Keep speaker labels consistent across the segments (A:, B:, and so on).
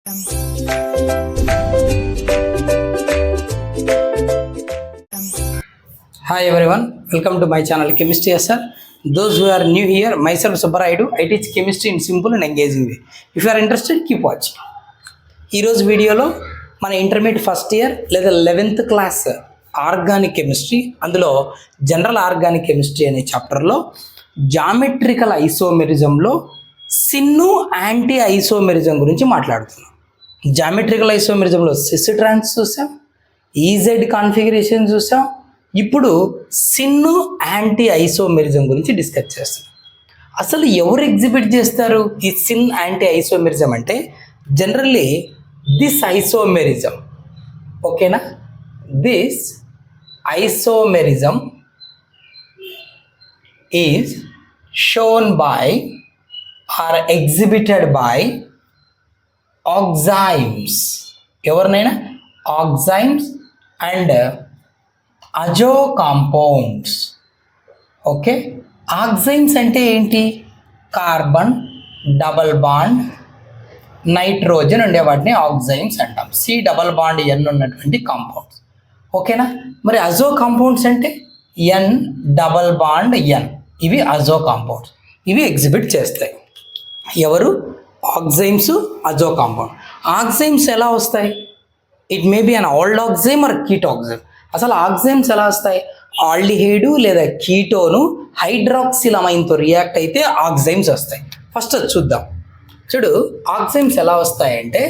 A: Hi everyone, welcome to my channel Chemistry SR. Those who are new here, myself Subbaraidu, I teach chemistry in simple and engaging way. If you are interested, keep watching. ఈ రోజు వీడియోలో మన intermediate first year లేదా 11th class organic chemistry, అందులో general organic chemistry అనే చాప్టర్లో geometrical ఐసోమెరిజంలో సిన్ను anti isomerism గురించి మాట్లాడుతున్నాం. జామెట్రికల్ ఐసోమెరిజంలో సిస్ ట్రాన్స్ చూసాం, ఈజెడ్ కాన్ఫిగరేషన్ చూసాం. ఇప్పుడు సిన్ను యాంటీ ఐసోమెరిజం గురించి డిస్కస్ చేస్తున్నాం. అసలు ఎవరు ఎగ్జిబిట్ చేస్తారు ఈ సిన్ యాంటీ ఐసోమెరిజం అంటే జనరల్లీ దిస్ ఐసోమెరిజం, ఓకేనా, this isomerism is shown by or exhibited by oximes. ఎవరినైనా oximes and azo compounds. Okay, oximes అంటే ఏంటి? కార్బన్ డబల్ బాండ్ నైట్రోజన్ ఉండే వాటిని ఆక్సైమ్స్ అంటాం. సి డబల్ బాండ్ ఎన్ ఉన్నటువంటి కాంపౌండ్స్. ఓకేనా, మరి అజో కాంపౌండ్స్ అంటే ఎన్ డబల్ బాండ్ ఎన్. ఇవి అజో కాంపౌండ్స్. ఇవి ఎగ్జిబిట్ చేస్తాయి ఎవరు? ఆక్సైమ్స్, అజో కాంపౌండ్. ఆక్సైమ్స్ ఎలా వస్తాయి? It may be an aldoxime or ketoxime. అసలు ఆక్సైమ్స్ ఎలా వస్తాయి? ఆల్డిహైడు లేదా కీటోను హైడ్రాక్సిలమైన్తో రియాక్ట్ అయితే ఆక్సైమ్స్ వస్తాయి. ఫస్ట్ అది చూద్దాం. చూడు, ఆక్సైమ్స్ ఎలా వస్తాయంటే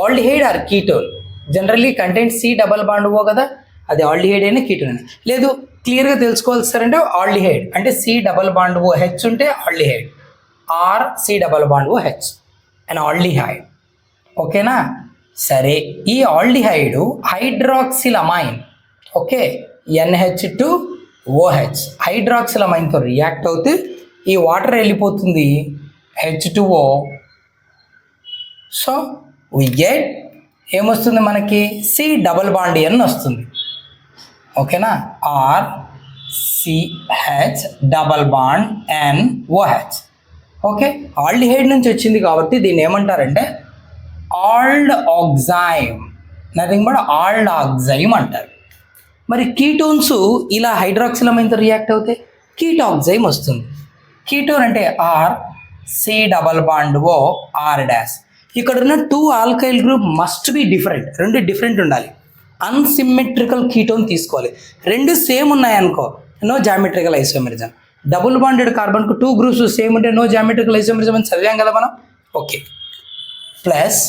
A: aldehyde or ketone generally content C double bond O కదా, అది ఆల్డిహైడ్ అయినా కీటోన్ అయినా. లేదు, క్లియర్గా తెలుసుకోవాలి సార్ అంటే ఆల్డిహైడ్ అంటే C double bond O H ఉంటే aldehyde, R C double bond O H and aldehyde. ఓకేనా, సరే. ఈ ఆల్డిహైడ్ హైడ్రాక్సిలమైన్, ఓకే, NH2OH హైడ్రాక్సిలమైన్తో రియాక్ట్ అవుతే ఈ వాటర్ వెళ్ళిపోతుంది H2O. సో వి గెట్ ఏమొస్తుంది మనకి? సి డబల్ బాండ్ ఎన్ వస్తుంది. ఓకేనా, R CH double bond NOH. Okay, aldehyde నుంచి వచ్చింది కాబట్టి దీన్ని ఏమంటారంటే aldoxime, nothing but aldoxime అంటారు. మరి కీటోన్స్ ఇలా హైడ్రాక్సిలమైన్తో రియాక్ట్ అవుతే కీటాక్సైమ్ వస్తుంది. కీటోన్ అంటే R C double bond O R dash. ఇక్కడ ఉన్న 2 alkyl group must be different, రెండు డిఫరెంట్ ఉండాలి. అన్సిమెట్రికల్ కీటోన్ తీసుకోవాలి. రెండు సేమ్ ఉన్నాయనుకో, no geometrical isomerism. Double bonded కార్బన్కు 2 గ్రూప్స్ సేమ్ ఉంటే నో జామెట్రికల్ ఐసోమెరిజం అని చదివాం కదా మనం. Okay, plus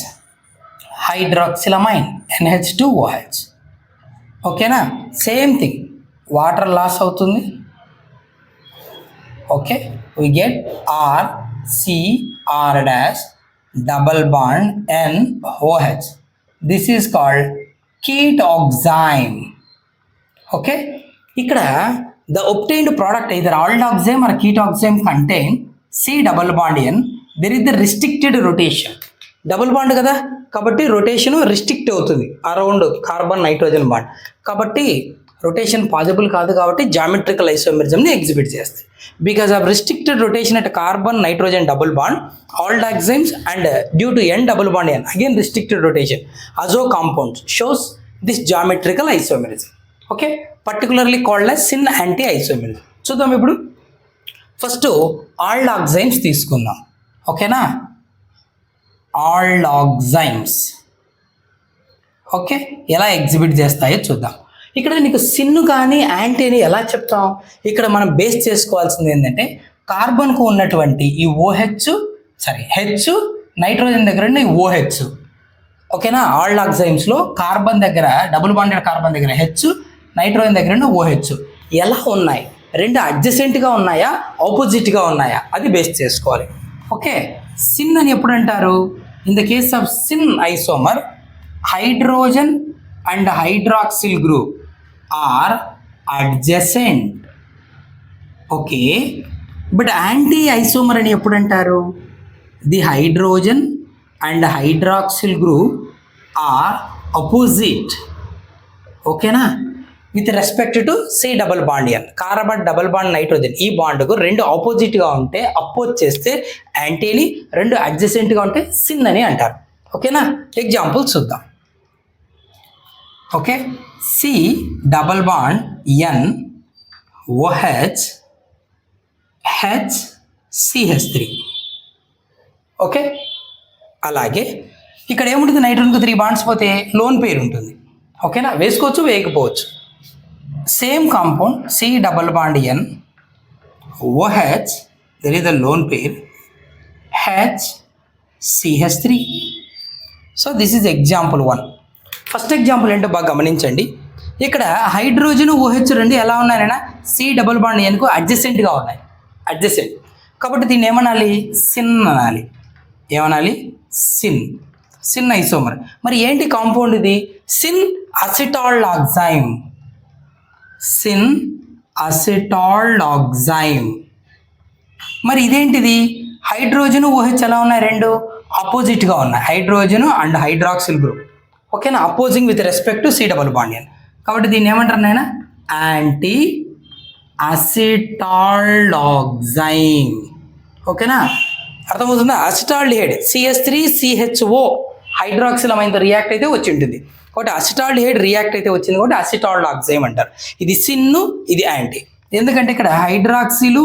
A: hydroxylamine NH2OH. ఓకేనా, సేమ్ థింగ్, వాటర్ లాస్ అవుతుంది. Okay, we get R C R dash double bond NOH. This is called ketoxime. Okay, ఇక్కడ the obtained product either aldoxime or ketoxime contain C double bond N. There is the restricted rotation. Double bond కదా కాబట్టి rotation restrict అవుతుంది around carbon nitrogen bond. కాబట్టి rotation possible కాదు కాబట్టి geometrical ఐసోమెరిజంని exhibit చేస్తాయి. Because of restricted rotation at carbon nitrogen double bond aldoximes and due to N double bond N again restricted rotation azo compounds shows this geometrical isomerism. Okay, particularly called as syn anti isomerism. చూద్దాం ఇప్పుడు. First aldoximes తీసుకుందాం. ఓకేనా, aldoximes okay ఎలా exhibit చేస్తాయో చూద్దాం. ఇక్కడ నీకు సిన్ను కానీ యాంటీని ఎలా చెప్తాం? ఇక్కడ మనం బేస్ చేసుకోవాల్సింది ఏంటంటే కార్బన్కు ఉన్నటువంటి ఈ హెచ్ నైట్రోజన్ దగ్గర ఈ OH. ఓకేనా, ఆల్డ్ ఆక్సైమ్స్లో కార్బన్ దగ్గర డబుల్ బాండెడ్ కార్బన్ దగ్గర హెచ్, నైట్రోజన్ దగ్గర OH ఎలా ఉన్నాయి? రెండు అడ్జసెంట్గా ఉన్నాయా, ఆపోజిట్గా ఉన్నాయా? అది బేస్ చేసుకోవాలి. ఓకే, సిన్ అని ఎప్పుడు అంటారు? In the case of syn isomer hydrogen and hydroxyl group are adjacent. Okay, but anti isomer అని ఎప్పుడు అంటారు? The hydrogen and hydroxyl group are opposite. ఓకేనా, with respect to C double bond N, carbon double bond nitrogen ఈ బాండ్కు రెండు ఆపోజిట్గా ఉంటే oppose చేస్తే యాంటీని, రెండు అడ్జసెంట్గా ఉంటే సిన్ అని అంటారు. ఓకేనా, ఎగ్జాంపుల్ చూద్దాం. Okay, C double bond N OH H సిహెచ్3. ఓకే, అలాగే ఇక్కడ ఏముంటుంది, నైట్రోజన్కు 3 బాండ్స్ పోతే లోన్ పేరు ఉంటుంది. ఓకేనా, వేసుకోవచ్చు వేయకపోవచ్చు. Same compound C double bond N OH, there is the lone pair H సిహెచ్3. So this is example 1. First example ఏంటో బాగా గమనించండి. ఇక్కడ హైడ్రోజన్ ఓహెచ్ రెండు ఎలా ఉన్నాయైనా సి డబుల్ బాండ్ ఎన్కు అడ్జసెంట్గా ఉన్నాయి, అడ్జసెంట్. కాబట్టి దీన్ని ఏమనాలి, సిన్ అనాలి. ఏమనాలి, సిన్, సిన్ ఐసోమర్. మరి ఏంటి కాంపౌండ్ ఇది, సిన్ అసిటాల్డాక్సైమ్, సిన్ అసిటాల్డాక్సైమ్. మరి ఇదేంటిది, హైడ్రోజన్ ఓహెచ్ ఎలా ఉన్నాయి, రెండు ఆపోజిట్గా ఉన్నాయి, హైడ్రోజన్ అండ్ హైడ్రాక్సిల్ గ్రూప్. ఓకేనా, opposing with respect to C double bond N. కాబట్టి దీన్ని ఏమంటారు నాయన, యాంటీ అసిటాల్డాక్సైమ్. ఓకేనా, అర్థమవుతుందా, అసిటాల్డిహైడ్ CH3CHO హైడ్రాక్సిల్ అమైన్తో రియాక్ట్ అయితే వచ్చి ఉంటుంది. కాబట్టి అసిటాల్డిహైడ్ రియాక్ట్ అయితే వచ్చింది కాబట్టి అసిటాల్డాక్సైమ్ అంటారు. ఇది సిన్ను, ఇది యాంటీ. ఎందుకంటే ఇక్కడ hydroxyl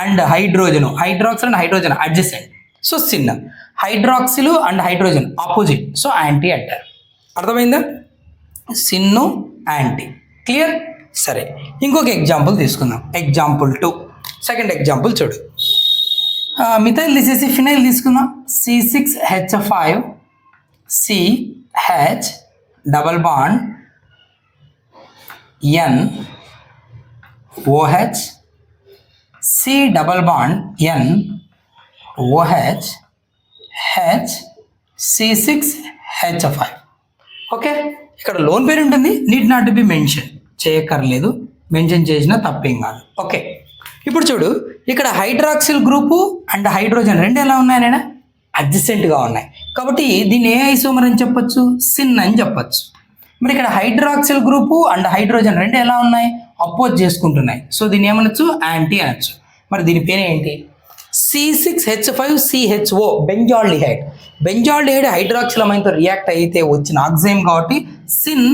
A: and hydrogen, hydroxyl and hydrogen adjacent, so sin. Hydroxyl and hydrogen opposite, so anti అంటారు. అర్థమైందా, సిన్ను యాంటీ. క్లియర్. సరే, ఇంకొక ఎగ్జాంపుల్ తీసుకుందాం. ఎగ్జాంపుల్ 2, సెకండ్ ఎగ్జాంపుల్ చూడు. మిథైల్ తీసేసి ఫినైల్ తీసుకుందాం. C6H5 CH double bond N OH C డబల్ bond N OH H C6H5. Okay, ఇక్కడ లోన్ పేరు ఉంటుంది, need not to be mention, చేయక్కర్లేదు, మెన్షన్ చేసినా తప్పేం కాదు. ఓకే, ఇప్పుడు చూడు, ఇక్కడ హైడ్రాక్సిల్ గ్రూపు అండ్ హైడ్రోజన్ రెండు ఎలా ఉన్నాయనైనా అడ్జసెంట్గా ఉన్నాయి. కాబట్టి దీన్ని ఏ ఐసోమర్ అని చెప్పొచ్చు, సిన్ అని చెప్పొచ్చు. మరి ఇక్కడ హైడ్రాక్సిల్ గ్రూపు అండ్ హైడ్రోజన్ రెండు ఎలా ఉన్నాయి, అపోజ్ చేసుకుంటున్నాయి. సో దీన్ని ఏమనొచ్చు, యాంటీ అనొచ్చు. మరి దీని పేరు ఏంటి, C6H5CHO బెంజాల్డిహైడ్. బెంజాల్డిహైడ్ హైడ్రాక్సిల్ అమైన్తో రియాక్ట్ అయితే వచ్చిన ఆక్సైమ్ కాబట్టి సిన్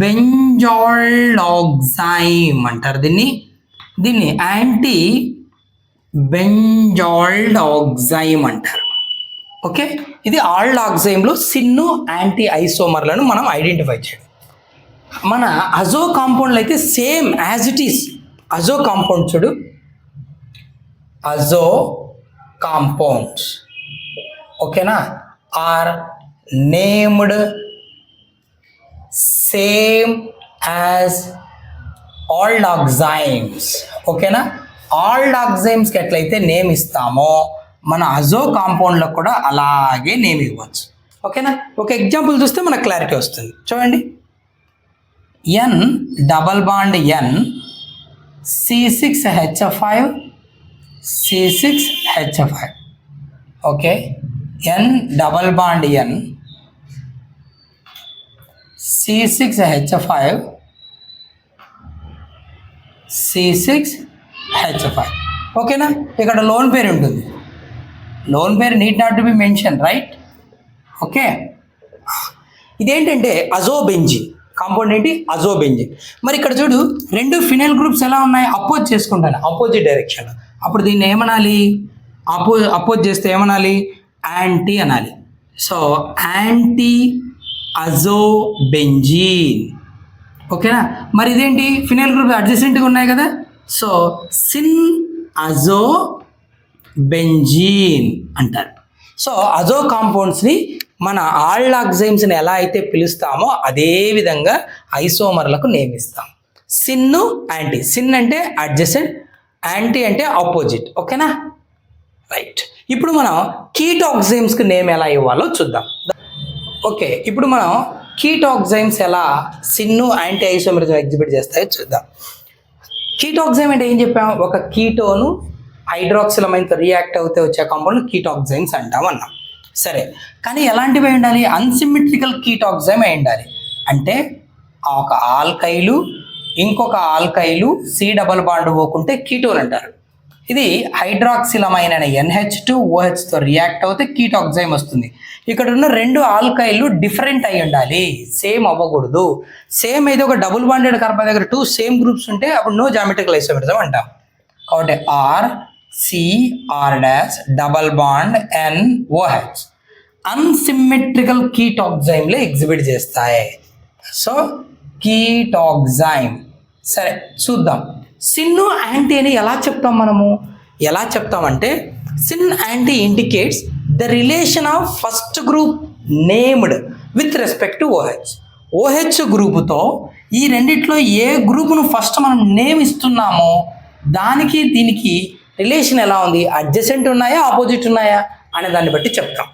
A: బెంజాల్డాక్సైమ్ అంటారు దీన్ని. దీన్ని యాంటీ బెంజాల్డాక్సైమ్ అంటారు. ఓకే, ఇది ఆల్డాక్సైమ్లో సిన్ను యాంటీ ఐసోమర్లను మనం ఐడెంటిఫై చేయడం. మన అజో కాంపౌండ్లో అయితే same as it is. Azo compound చూడు, అజో కాంపౌండ్స్ ఓకేనా are named same as aldoximes. ఓకేనా, ఆల్డాక్సైమ్స్కి ఎట్లయితే నేమ్ ఇస్తామో మన అజో కాంపౌండ్లో కూడా అలాగే నేమ్ ఇవ్వచ్చు. ఓకేనా, ఒక ఎగ్జాంపుల్ చూస్తే మనకు క్లారిటీ వస్తుంది. చూడండి, N double bond N C6H5 C6H5. Okay, N double bond N C6H5 C6H5. ఓకేనా, ఇక్కడ లోన్ పేరు ఉంటుంది, lone pair need not to be mention, right. Okay, ఇదేంటంటే అజోబెంజిన్ కాంపౌండ్, ఏంటి అజోబెంజిన్. మరి ఇక్కడ చూడు, రెండు ఫినైల్ గ్రూప్స్ ఎలా ఉన్నాయి, అపోజ్ చేసుకుంటాను, అపోజిట్ డైరెక్షన్. అప్పుడు దీన్ని ఏమనాలి, అపోజ్ చేస్తే ఏమనాలి, యాంటీ అనాలి. So anti azobenzene. ఓకేనా, మరి ఇదేంటి, ఫినైల్ గ్రూప్ అడ్జసెంట్గా ఉన్నాయి కదా, సో సిన్ అజోబెంజిన్ అంటారు. సో అజో కాంపౌండ్స్ని మన ఆల్డాక్సైమ్స్ని ఎలా అయితే పిలుస్తామో అదే విధంగా ఐసోమర్లకు నేమ్ ఇస్తాం. సిన్ను యాంటీ, సిన్ అంటే అడ్జసెంట్, యాంటీ అంటే ఆపోజిట్. ఓకేనా, రైట్. ఇప్పుడు మనం కీటాక్సైమ్స్కి నేమ్ ఎలా ఇవ్వాలో చూద్దాం. ఓకే, ఇప్పుడు మనం కీటాక్సైమ్స్ ఎలా సిన్ను యాంటీ ఐసోమరిజం ఎగ్జిబిట్ చేస్తాయో చూద్దాం. కీటాక్సైమ్ అంటే ఏం చెప్పాము, ఒక కీటోను హైడ్రాక్సిల్ అమైన్తో రియాక్ట్ అవుతే వచ్చే కాంపౌండ్ కీటాక్సైమ్స్ అంటాం అన్నాం. సరే, కానీ ఎలాంటివి అయి ఉండాలి, అన్సిమెట్రికల్ కీటాక్సైమ్ అయి ఉండాలి. అంటే ఒక ఆల్కైలు ఇంకొక ఆల్కైలు సి డబల్ బాండ్ పోకుంటే కీటోన్ అంటారు. ఇది హైడ్రాక్సిలమైన్ అనే NH2OHతో రియాక్ట్ అవుతే కీటాక్సైమ్ వస్తుంది. ఇక్కడ ఉన్న రెండు ఆల్కైళ్ళు డిఫరెంట్ అయి ఉండాలి, సేమ్ అవ్వకూడదు. సేమ్ అయితే ఒక డబుల్ బాండెడ్ కార్బన్ దగ్గర 2 సేమ్ గ్రూప్స్ ఉంటే అప్పుడు నో జామెట్రికల్ ఐసోమెరిజం అంటాం. కాబట్టి RCR' double bond NOH unsymmetrical కీటాక్సైమ్లో ఎగ్జిబిట్ చేస్తాయి. So ketoxime. సరే చూద్దాం, సిన్ యాంటీ అని ఎలా చెప్తాం మనము? ఎలా చెప్తామంటే syn anti indicates the relation of first group named with respect to OH గ్రూపుతో ఈ రెండిట్లో ఏ గ్రూపును ఫస్ట్ మనం నేమ్ ఇస్తున్నామో దానికి దీనికి రిలేషన్ ఎలా ఉంది, అడ్జసెంట్ ఉన్నాయా ఆపోజిట్ ఉన్నాయా అనే దాన్ని బట్టి చెప్తాం.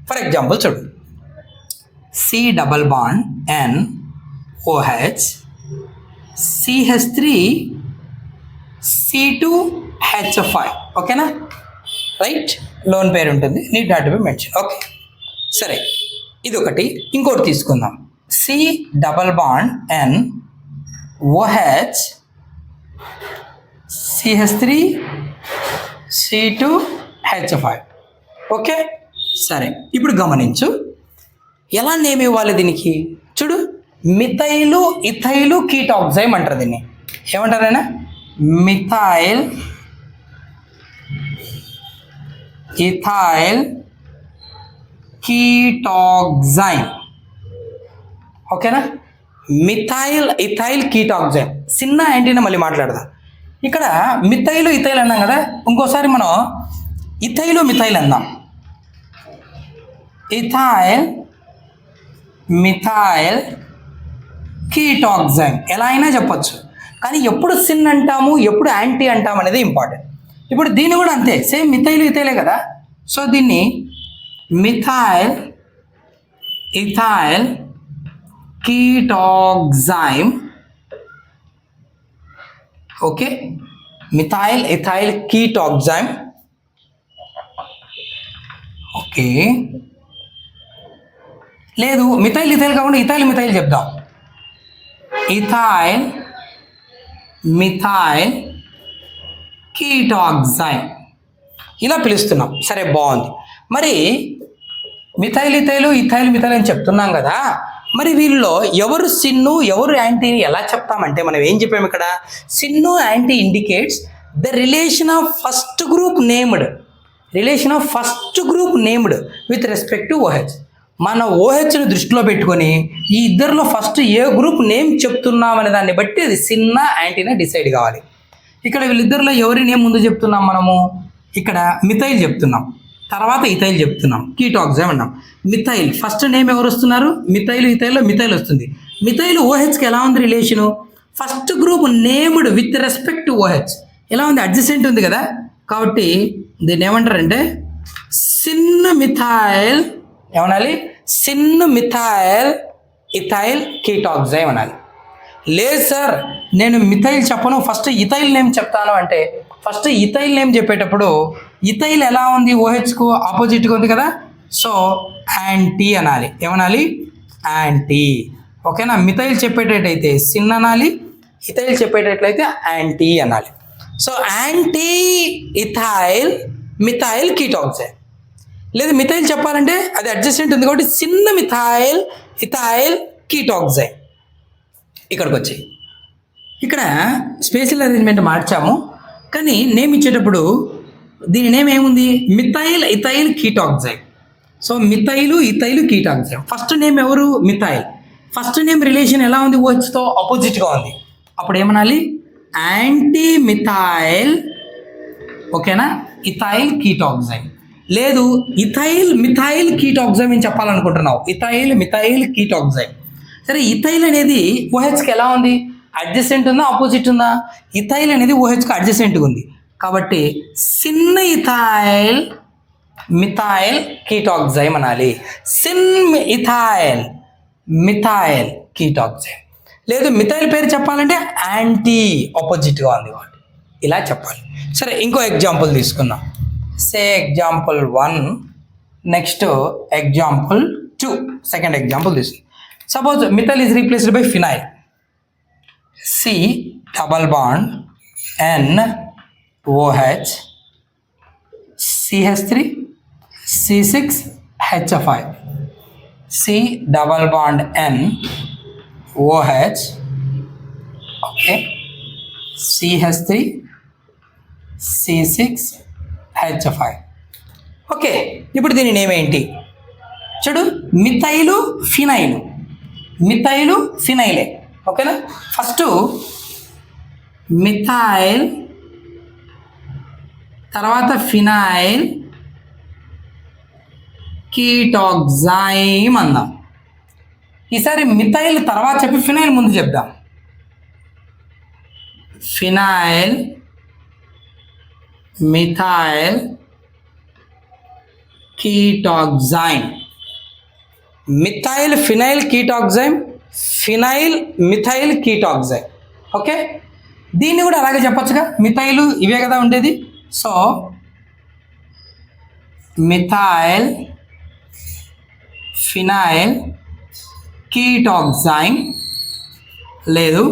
A: ఫర్ ఎగ్జాంపుల్ చూడు, C డబల్ బాండ్ NOH CH3 C2H5. ఓకేనా? రైట్, లోన్ పేరు ఉంటుంది, need not be mention. Okay సరే, ఇది ఒకటి. ఇంకోటి తీసుకుందాం, C డబల్ bond NOH CH3 C2H5. Okay సరే, ఇప్పుడు గమనించు ఎలా నేమ్ ఇవ్వాలి దీనికి. చూడు, మిథైలు ఇథైలు కీటాక్సైమ్ అంటారు దీన్ని. ఏమంటారైనా? Methyl ethyl ketoxime. ఓకేనా? Methyl ethyl ketoxime. చిన్న యాంటీని మళ్ళీ మాట్లాడదాం. ఇక్కడ మిథైలు ఇథైల్ అన్నాం కదా, ఇంకోసారి మనం ఇథైలు మిథైల్ అందాం. ఇథైల్ మిథైల్ కీటాక్సైమ్ ఎలా అయినా చెప్పొచ్చు, కానీ ఎప్పుడు సిన్ అంటాము ఎప్పుడు యాంటీ అంటాము అనేది ఇంపార్టెంట్. ఇప్పుడు దీన్ని కూడా అంతే, సేమ్ మిథైలు ఇథైలే కదా. సో దీన్ని methyl ethyl ketoxime. Okay, methyl ethyl ketoxime. Okay, లేదు మిథైల్ ఇథైల్ కాకుండా ఇథైల్ మిథైల్ చెప్దాం. ఇథైల్ మిథైల్ కీటాక్సైమ్ ఇలా పిలుస్తున్నాం. సరే బాగుంది. మరి మిథైల్ ఇథైలు ఇథైల్ మిథైల్ అని చెప్తున్నాం కదా, మరి వీళ్ళలో ఎవరు సిన్ను ఎవరు యాంటీని ఎలా చెప్తామంటే మనం ఏం చెప్పాము ఇక్కడ? Syn anti indicates the relation of first group named, relation of first group named with respect to OH. మన OHని దృష్టిలో పెట్టుకొని ఈ ఇద్దరిలో ఫస్ట్ ఏ గ్రూప్ నేమ్ చెప్తున్నామనే దాన్ని బట్టి అది సిన్న యాంటీనా డిసైడ్ కావాలి. ఇక్కడ వీళ్ళిద్దరిలో ఎవరి నేమ్ ముందు చెప్తున్నాం మనము? ఇక్కడ మిథైల్ చెప్తున్నాం, తర్వాత ఇథైల్ చెప్తున్నాం, కీటాక్సైమ్ అన్నాం. మిథైల్ ఫస్ట్ నేమ్ ఎవరు వస్తున్నారు? మిథైల్ ఇథైల్లో మిథైల్ వస్తుంది. మిథైల్ OHకి ఎలా ఉంది relation? First group named with respect to OH ఎలా ఉంది? అడ్జసెంట్ ఉంది కదా. కాబట్టి దీన్ని ఏమంటారంటే సిన్ మిథైల్ ఏమనాలి? సిన్ మిథైల్ ఇథైల్ కీటాక్సైమ్ అనాలి. లేదు సార్ నేను మిథైల్ చెప్పను, ఫస్ట్ ఇథైల్ నేమ్ చెప్తాను అంటే ఫస్ట్ ఇథైల్ నేమ్ చెప్పేటప్పుడు ఇథైల్ ఎలా ఉంది? OHకు ఆపోజిట్గా ఉంది కదా. సో యాంటీ అనాలి. ఏమనాలి? యాంటీ. ఓకేనా? మిథైల్ చెప్పేటట్టయితే సిన్ అనాలి, ఇథైల్ చెప్పేటట్లయితే యాంటీ అనాలి. So anti ethyl methyl ketoxime. లేదు మిథైల్ చెప్పాలంటే అది అడ్జస్టెంట్ ఉంది కాబట్టి చిన్న మిథైల్ ఇథైల్ కీటాక్సైమ్. ఇక్కడికి వచ్చి ఇక్కడ స్పేషల్ అరేంజ్మెంట్ మార్చాము, కానీ నేమ్ ఇచ్చేటప్పుడు దీని నేమ్ ఏముంది? Methyl ethyl ketoxime. So methyl ethyl ketoxime. First name ఎవరు? మిథైల్. ఫస్ట్ నేమ్ రిలేషన్ ఎలా ఉంది? OHతో ఆపోజిట్గా ఉంది. అప్పుడు ఏమనాలి? Anti methyl. ఓకేనా? Ethyl ketoxime. లేదు ఇథైల్ మిథైల్ కీటాక్సైమ్ అని చెప్పాలనుకుంటున్నావు, ఇథైల్ మిథైల్ కీటాక్సైమ్. సరే ఇథైల్ అనేది OHకి ఎలా ఉంది? అడ్జసెంట్ ఉందా ఆపోజిట్ ఉందా? ఇథైల్ అనేది OHకి అడ్జసెంట్గా ఉంది కాబట్టి సిన్ ఇథైల్ మిథైల్ కీటాక్సైమ్ అనాలి. Syn ethyl methyl ketoxime. లేదు మిథైల్ పేరు చెప్పాలంటే యాంటీ ఆపోజిట్గా ఉంది వాటి ఇలా చెప్పాలి. సరే ఇంకో ఎగ్జాంపుల్ తీసుకుందాం. Say example 1, next example 2. Second example తీసుకుందాం. Suppose methyl is replaced by phenyl. C డబల్ bond NOH CH3 C6H5 C double bond N OH, okay, CH3 C6H5. Okay, ఇప్పుడు దీని నేమ్ ఏంటి చూడు, మిథైలు ఫినైలే. ఓకేనా, ఫస్ట్ మిథైల్, తర్వాత ఫినైల్ కీటాక్సైమ్ అందాం. ఈసారి మిథైల్ తర్వాత చెప్పి ఫినైల్ ముందు చెప్దాం. Phenyl, methyl ketoxime, methyl phenyl ketoxime, phenyl methyl ketoxime. Okay, దీన్ని కూడా అలాగే చెప్పొచ్చుగా, మిథైల్ ఇవే కదా ఉండేది. సో మిథైల్ ఫినైల్ కీటాక్సైమ్, లేదు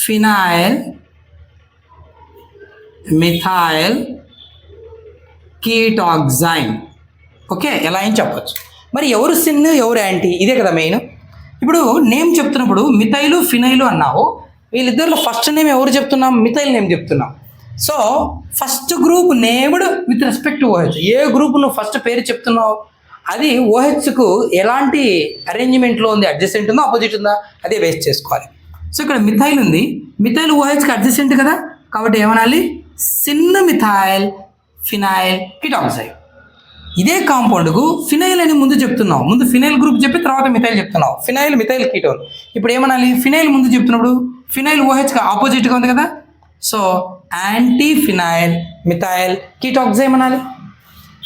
A: ఫినైల్ మిథైల్ కీటాక్సైమ్. ఓకే, ఎలా అని చెప్పొచ్చు. మరి ఎవరు సిన్ ఎవరు యాంటీ, ఇదే కదా మెయిన్. ఇప్పుడు నేమ్ చెప్తున్నప్పుడు మిథైలు ఫినైలు అన్నావు, వీళ్ళిద్దరిలో ఫస్ట్ నేమ్ ఎవరు చెప్తున్నాం, మిథైల్ నేమ్ చెప్తున్నాం. So first group named with respect to OH. A group నువ్వు ఫస్ట్ పేరు చెప్తున్నావు అది OHకు ఎలాంటి అరేంజ్మెంట్లో ఉంది, అడ్జసెంట్ ఉందా ఆపోజిట్ ఉందా, అదే బేస్ చేసుకోవాలి. సో ఇక్కడ మిథైల్ ఉంది, మిథైల్ OHకి అడ్జసెంట్ కదా, కాబట్టి ఏమనాలి, సిన్ మిథైల్ ఫినైల్ కీటాక్సైమ్. ఇదే కాంపౌండ్కు ఫినైల్ అని ముందు చెప్తున్నావు, ముందు ఫినైల్ గ్రూప్ చెప్పి తర్వాత మిథైల్ చెప్తున్నావు, ఫినైల్ మిథైల్ కీటోన్. ఇప్పుడు ఏమనాలి, ఫినైల్ ముందు చెప్తున్నప్పుడు ఫినైల్ OHకి ఆపోజిట్గా ఉంది కదా, so anti phenyl methyl ketoxime అనాలి.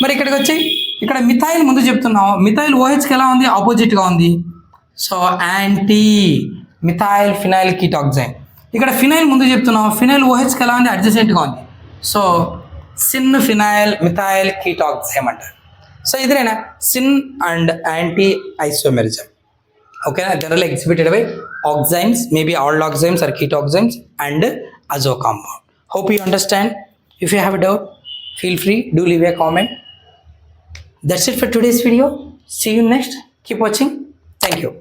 A: మరి ఇక్కడికి వచ్చి ఇక్కడ మిథైల్ ముందు చెప్తున్నావు, మిథైల్ OHకి ఎలా ఉంది, ఆపోజిట్గా ఉంది, సో యాంటీ మిథైల్ ఫినైల్ కీటాక్సైమ్. ఇక్కడ ఫినైల్ ముందు చెప్తున్నావు, ఫినైల్ OHకి ఎలా ఉంది, అడ్జసెంట్గా ఉంది, సో సిన్ ఫినైల్ మిథైల్ కీటాక్సైమ్ అంటారు. సో ఇదేనా సిన్ అండ్ యాంటీ ఐసోమెరిజం. ఓకేనా, general exhibited by oximes, maybe all oximes or ketoximes and azo compound. Hope you understand. If you have a doubt, feel free, do leave a comment. That's it for today's video. See you next. Keep watching. Thank you.